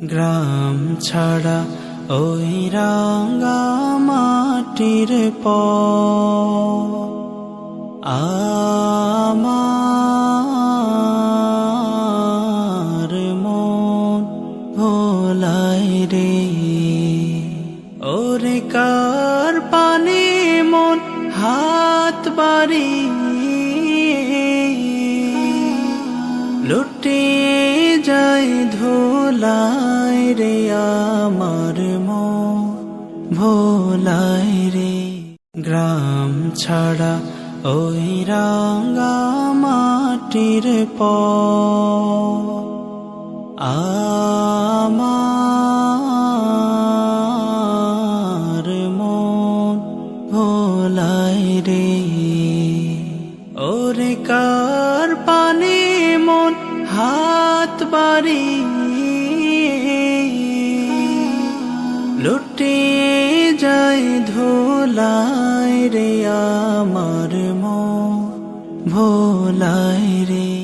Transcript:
গ্রাম ছাড়া ওই রাঙা মাটির আমার মন ভোলাই রে। ওরে কার পানে মন হাত বাড়ি লুটে যায় ধোলাই রে। আমার মন ভোলাই রে। গ্রাম ছাড়া ওই রাঙা মাটির আমার মন ভোলাই রে। ওরে কার পানে মন হাত বাড়ি লুটে যায় ধোলাই রে। আমার মন ভোলাই রে।